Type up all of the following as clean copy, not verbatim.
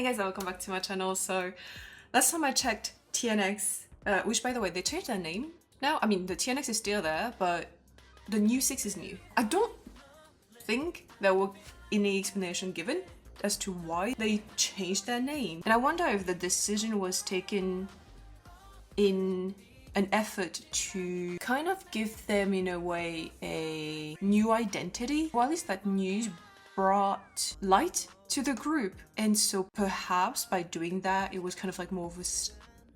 Hey guys, welcome back to my channel. So last time I checked TNX, which by the way, they changed their name now. I mean, the TNX is still there, but the new 6 is new. I don't think there were any explanation given as to why they changed their name. And I wonder if the decision was taken in an effort to kind of give them, in a way, a new identity, or at least that news brought light to the group. And so perhaps by doing that, it was kind of like more of a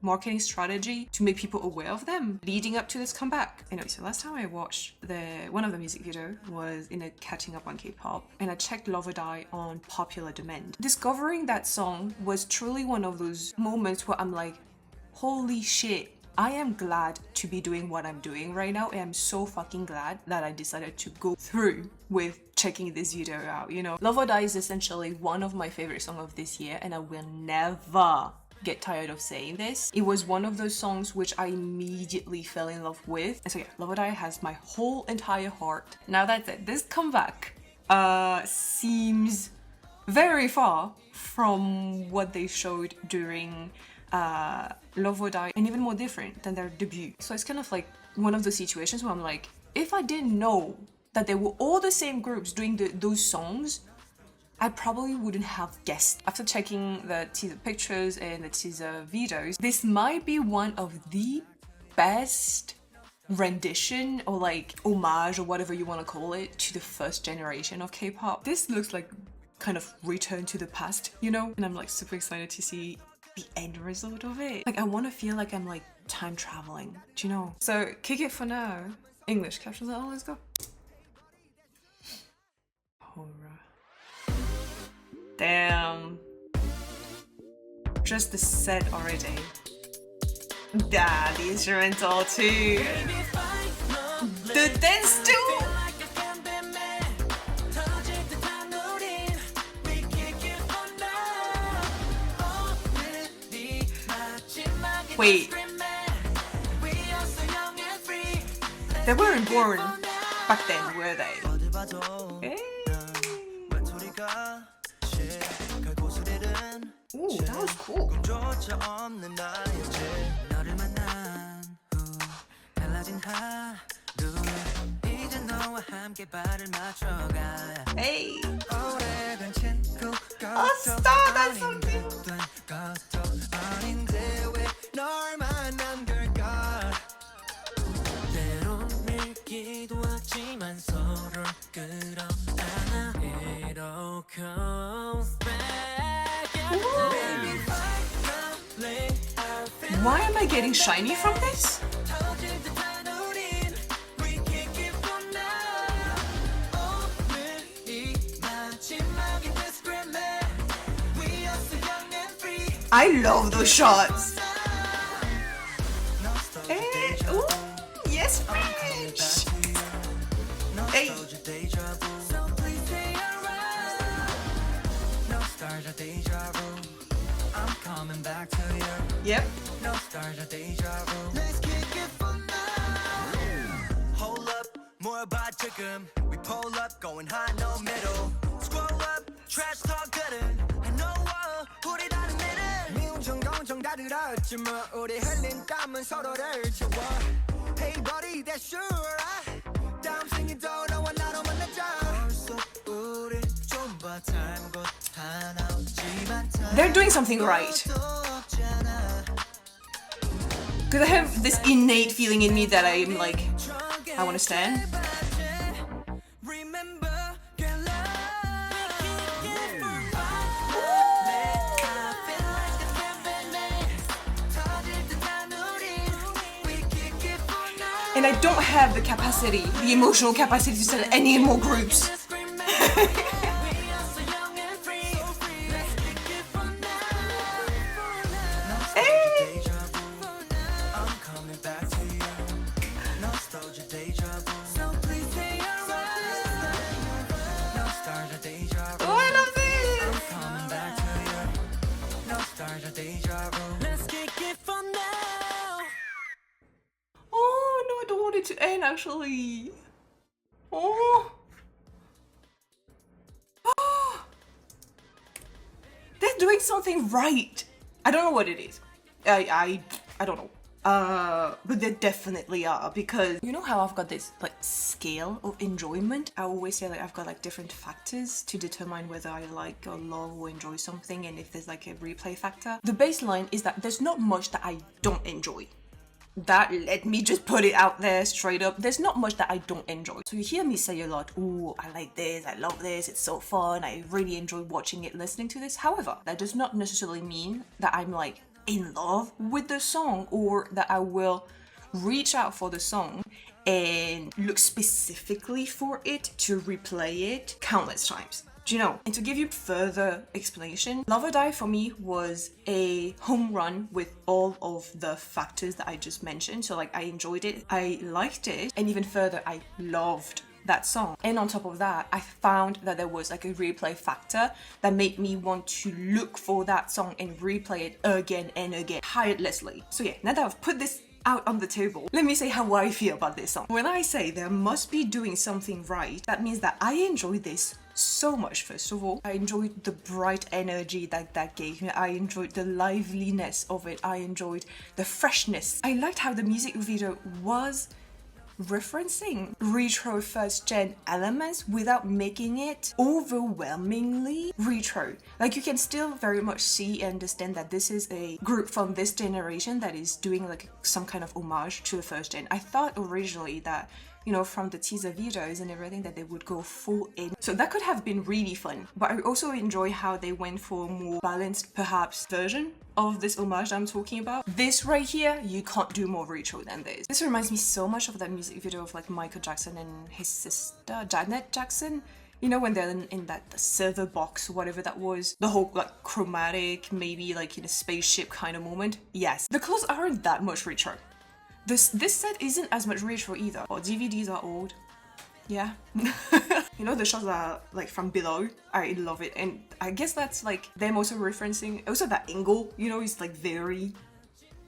marketing strategy to make people aware of them leading up to this comeback. Anyway, so last time I watched one of the music video was in a catching up on K-pop, and I checked Love or Die on popular demand. Discovering that song was truly one of those moments where I'm like, holy shit, I am glad to be doing what I'm doing right now. I am so fucking glad that I decided to go through with checking this video out, you know. Love or Die is essentially one of my favorite songs of this year, and I will never get tired of saying this. It was one of those songs which I immediately fell in love with. And so yeah, Love or Die has my whole entire heart. Now that's it. This comeback seems very far from what they showed during Love or Die, and even more different than their debut. So it's kind of like one of those situations where I'm like, if I didn't know that they were all the same groups doing those songs, I probably wouldn't have guessed. After checking the teaser pictures and the teaser videos, this might be one of the best rendition or like homage or whatever you want to call it to the first generation of K-pop. This looks like kind of return to the past, you know? And I'm like super excited to see the end result of it. Like I want to feel like I'm like time traveling, do you know? So kick it for now. English captions on, let's go. Horror. Damn. Just the set already. The instrumental too. The dance too. Wait. They weren't born back then, were they? Hey. Ooh, that was cool. Hey! Oh, stop! That's so cute! Why am I getting Shinee from this? I love those shots. Hey, ooh, yes, French. Hey. Yep. Let's kick it for now. Hold up, more about chicken. We pull up, going high, no middle. Scroll up, trash talk gooden. I know put it on the middle. 미움정 걱정 다 들었지 뭐 우리 흘린 땀은 서로를 채워. Hey buddy, that's sure. 다음 생에도 너와 나로 만나자. 우리 좀 봐 time 곧 하나 없지만. They're doing something right. Because I have this innate feeling in me that I'm like, I want to stand. And I don't have the capacity, the emotional capacity to send any more groups. To end actually. Oh. doing something right. I don't know what it is. I don't know. But they definitely are, because you know how I've got this like scale of enjoyment? I always say like I've got like different factors to determine whether I like or love or enjoy something, and if there's like a replay factor. The baseline is that there's not much that I don't enjoy. That, let me just put it out there straight up. There's not much that I don't enjoy. So you hear me say a lot, ooh, I like this, I love this, it's so fun, I really enjoy watching it, listening to this. However, that does not necessarily mean that I'm like in love with the song, or that I will reach out for the song and look specifically for it to replay it countless times. Do you know? And to give you further explanation, Love or Die for me was a home run with all of the factors that I just mentioned. So like I enjoyed it, I liked it, and even further, I loved that song. And on top of that, I found that there was like a replay factor that made me want to look for that song and replay it again and again, tirelessly. So yeah, now that I've put this out on the table, let me say how I feel about this song. When I say there must be doing something right, that means that I enjoy this so much. First of all, I enjoyed the bright energy that gave me. I enjoyed the liveliness of it. I enjoyed the freshness. I liked how the music video was referencing retro first gen elements without making it overwhelmingly retro. Like you can still very much see and understand that this is a group from this generation that is doing like some kind of homage to the first gen. I thought originally that, you know, from the teaser videos and everything, that they would go full in. So that could have been really fun. But I also enjoy how they went for a more balanced, perhaps, version of this homage I'm talking about. This right here, you can't do more retro than this. This reminds me so much of that music video of like Michael Jackson and his sister, Janet Jackson. You know, when they're in that silver box, whatever that was. The whole like chromatic, maybe like in a spaceship kind of moment. Yes, the clothes aren't that much retro. This set isn't as much retro either. Oh, DVDs are old. Yeah. You know, the shots are like from below. I love it. And I guess that's like them also referencing, also that angle, you know, is like very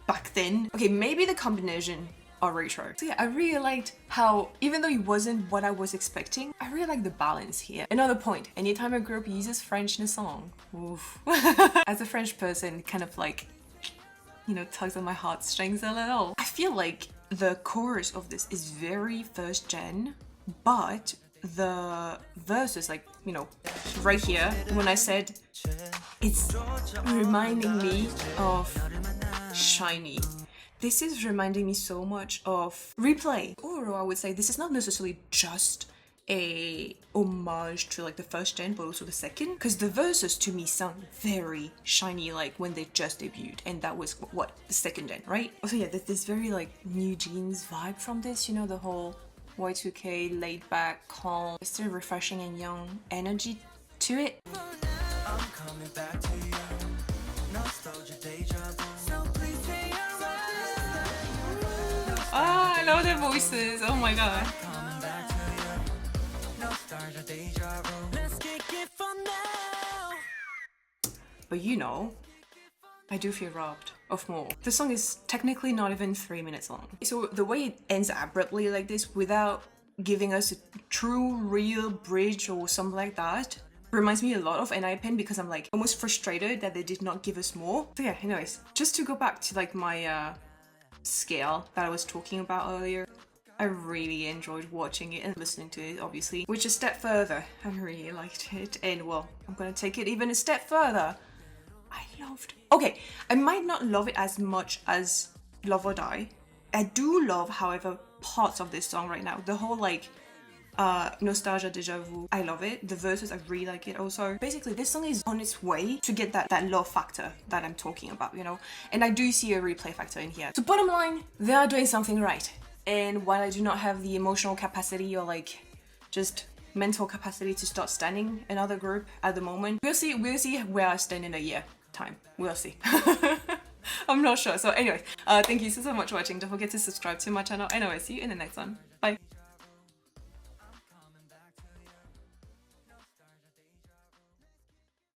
back then. Okay, maybe the combination are retro. So yeah, I really liked how, even though it wasn't what I was expecting, I really like the balance here. Another point, anytime a group uses French in a song, oof. As a French person, kind of like, you know, tugs on my heartstrings a little. I feel like the chorus of this is very first gen, but the verses, like, you know, right here, when I said it's reminding me of Shinee. This is reminding me so much of Replay. Or I would say this is not necessarily just a homage to like the first gen, but also the second, because the verses to me sound very Shinee, like when they just debuted, and that was what, the second gen, right? Also yeah, there's this very like New Jeans vibe from this, you know, the whole Y2K laid back, calm, still refreshing and young energy to it. I'm coming back to you. Nostalgia, déjà vu. So please stay around. Ah, I love their voices. Oh my god. But you know, I do feel robbed of more. The song is technically not even 3 minutes long. So the way it ends abruptly like this without giving us a true real bridge or something like that reminds me a lot of NIPEN, because I'm like almost frustrated that they did not give us more. So yeah, anyways, just to go back to like my scale that I was talking about earlier, I really enjoyed watching it and listening to it, obviously, which a step further, I really liked it, and well, I'm gonna take it even a step further. I loved, okay, I might not love it as much as Love or Die. I do love, however, parts of this song right now. The whole like nostalgia, déjà vu, I love it. The verses, I really like it also. Basically, this song is on its way to get that love factor that I'm talking about, you know, and I do see a replay factor in here. So bottom line, they are doing something right. And while I do not have the emotional capacity or like just mental capacity to start standing another group at the moment, we'll see where I stand in a year time. We'll see. I'm not sure. So anyways, thank you so much for watching. Don't forget to subscribe to my channel, and I will see you in the next one. Bye.